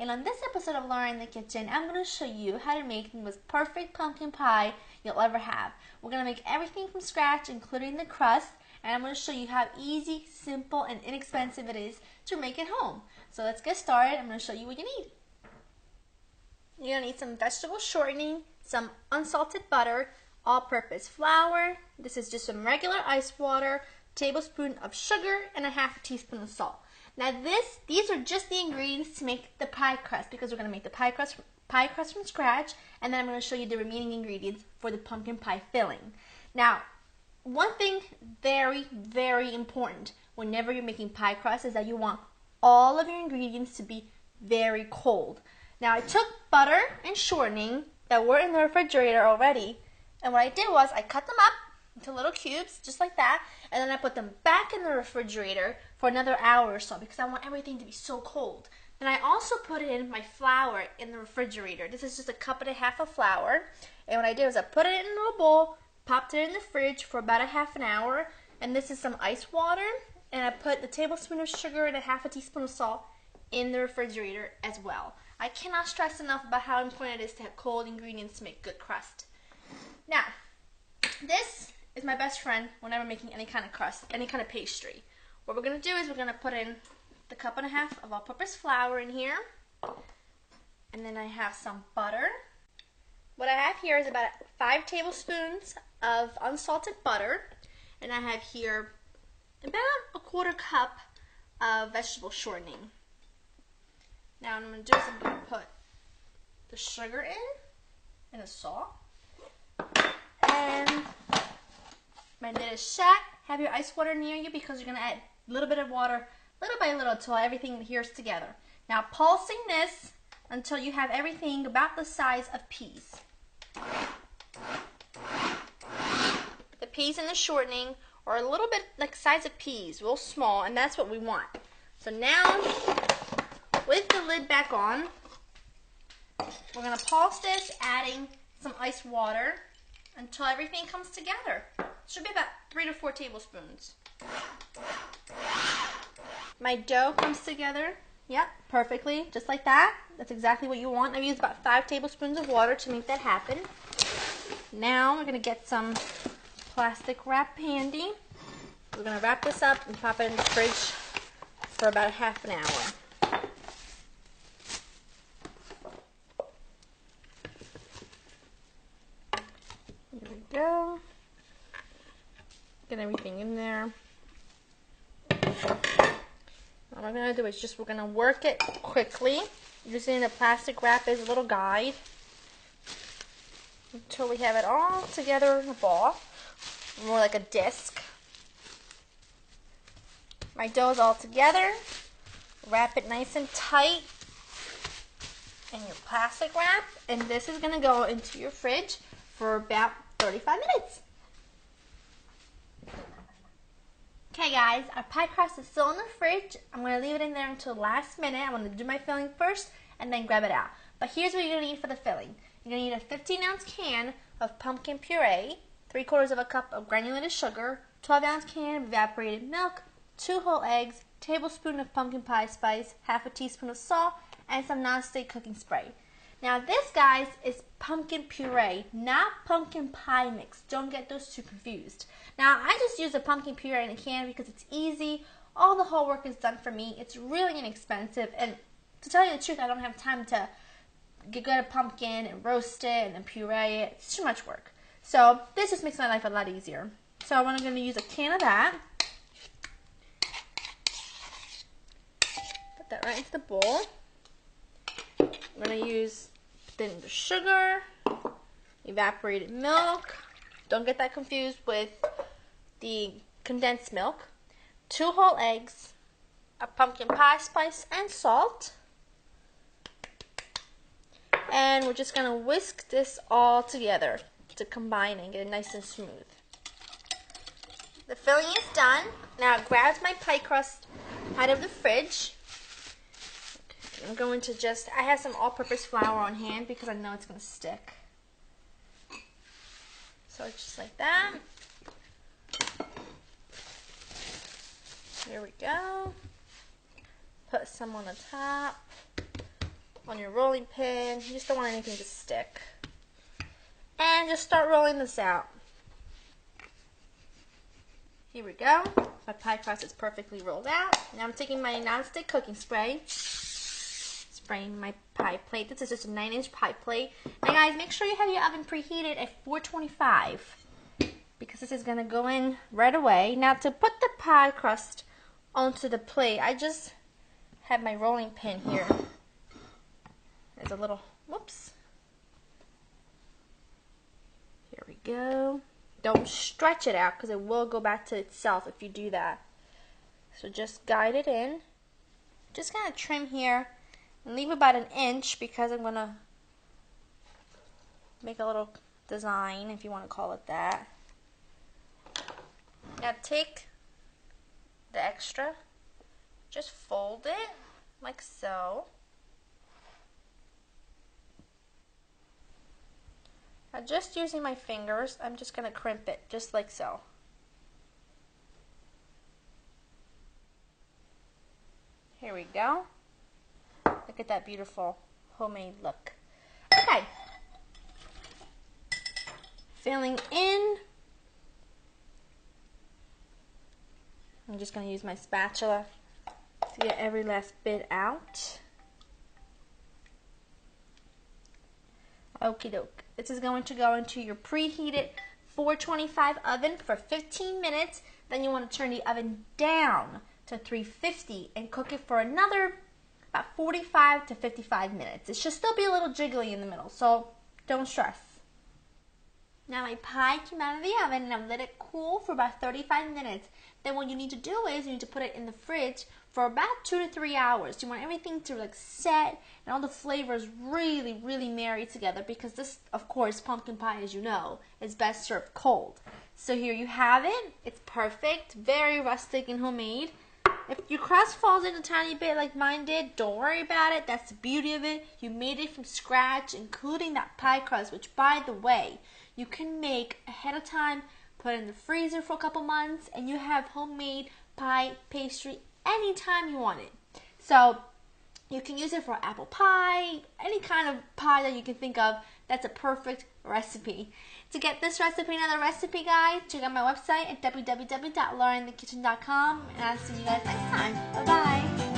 and on this episode of Laura in the Kitchen, I'm going to show you how to make the most perfect pumpkin pie you'll ever have. We're going to make everything from scratch, including the crust, and I'm going to show you how easy, simple, and inexpensive it is to make at home. So let's get started. I'm going to show you what you need. You're going to need some vegetable shortening, some unsalted butter, all-purpose flour, this is just some regular ice water, tablespoon of sugar, and a half a teaspoon of salt. Now these are just the ingredients to make the pie crust, because we're going to make the pie crust from scratch, and then I'm going to show you the remaining ingredients for the pumpkin pie filling. Now, one thing very, very important whenever you're making pie crust is that you want all of your ingredients to be very cold. Now, I took butter and shortening that were in the refrigerator already, and what I did was I cut them up into little cubes, just like that, and then I put them back in the refrigerator for another hour or so because I want everything to be so cold. Then I also put in my flour in the refrigerator. This is just 1.5 cups of flour, and what I did was I put it in a little bowl, popped it in the fridge for about half an hour, and this is some ice water, and I put the tablespoon of sugar and a half a teaspoon of salt in the refrigerator as well. I cannot stress enough about how important it is to have cold ingredients to make good crust. Now, this is my best friend whenever making any kind of crust, any kind of pastry. What we're going to do is we're going to put in the 1.5 cups of all-purpose flour in here, and then I have some butter. What I have here is about 5 tablespoons of unsalted butter, and I have here about 1/4 cup of vegetable shortening. Now what I'm going to do is I'm going to put the sugar in and the salt. And my lid is shut. Have your ice water near you because you're going to add a little bit of water, little by little, until everything adheres together. Now pulsing this until you have everything about the size of peas. The peas and the shortening are a little bit like the size of peas, real small, and that's what we want. So now, with the lid back on, we're going to pulse this, adding some ice water until everything comes together. It should be about 3 to 4 tablespoons. My dough comes together, yep, perfectly, just like that. That's exactly what you want. I've used about 5 tablespoons of water to make that happen. Now we're going to get some plastic wrap handy. We're going to wrap this up and pop it in the fridge for about half an hour. Here we go. Get everything in there. What we're going to do is we're going to work it quickly using the plastic wrap as a little guide until we have it all together in a ball, more like a disc. My dough is all together. Wrap it nice and tight in your plastic wrap, and this is going to go into your fridge for about 35 minutes. Okay guys, our pie crust is still in the fridge. I'm going to leave it in there until the last minute. I'm going to do my filling first and then grab it out. But here's what you're going to need for the filling. You're going to need a 15-ounce can of pumpkin puree, 3/4 cup of granulated sugar, 12-ounce can of evaporated milk, 2 whole eggs, tablespoon of pumpkin pie spice, half a teaspoon of salt, and some non-stick cooking spray. Now this, guys, is pumpkin puree, not pumpkin pie mix. Don't get those two confused. Now I just use a pumpkin puree in a can because it's easy. All the whole work is done for me. It's really inexpensive, and to tell you the truth, I don't have time to get a pumpkin and roast it and then puree it. It's too much work. So this just makes my life a lot easier. So I'm going to use a can of that. Put that right into the bowl. I'm going to use the sugar, evaporated milk. Don't get that confused with the condensed milk. 2 whole eggs, a pumpkin pie spice, and salt. And we're just going to whisk this all together to combine and get it nice and smooth. The filling is done. Now grab my pie crust out of the fridge. I'm going to I have some all-purpose flour on hand because I know it's going to stick. So just like that. There we go. Put some on the top. rolling pin. You just don't want anything to stick. And just start rolling this out. Here we go. My pie crust is perfectly rolled out. Now I'm taking my non-stick cooking spray, spraying my pie plate. This is just a 9-inch pie plate. Now guys, make sure you have your oven preheated at 425 because this is going to go in right away. Now to put the pie crust onto the plate, I just have my rolling pin here. There's a little, whoops. Here we go. Don't stretch it out because it will go back to itself if you do that. So just guide it in. Just kind of trim here and leave about 1 inch because I'm going to make a little design, if you want to call it that. Now take the extra, just fold it like so. Now just using my fingers, I'm just going to crimp it just like so. Here we go. Look at that beautiful homemade look. Okay. Filling in. I'm just going to use my spatula to get every last bit out. Okie doke. This is going to go into your preheated 425 oven for 15 minutes. Then you want to turn the oven down to 350 and cook it for another about 45 to 55 minutes. It should still be a little jiggly in the middle, so don't stress. Now my pie came out of the oven and I've let it cool for about 35 minutes. Then what you need to do is you need to put it in the fridge for about 2 to 3 hours. You want everything to like set and all the flavors really marry together because this, of course, pumpkin pie, as you know, is best served cold. So here you have it. It's perfect, very rustic and homemade. If your crust falls in a tiny bit like mine did, don't worry about it. That's the beauty of it. You made it from scratch, including that pie crust, which, by the way, you can make ahead of time, put it in the freezer for a couple months, and you have homemade pie pastry anytime you want it. So you can use it for apple pie, any kind of pie that you can think of. That's a perfect recipe. To get this recipe and other recipe guides, check out my website at www.laurinthekitchen.com, and I'll see you guys next time. Bye-bye.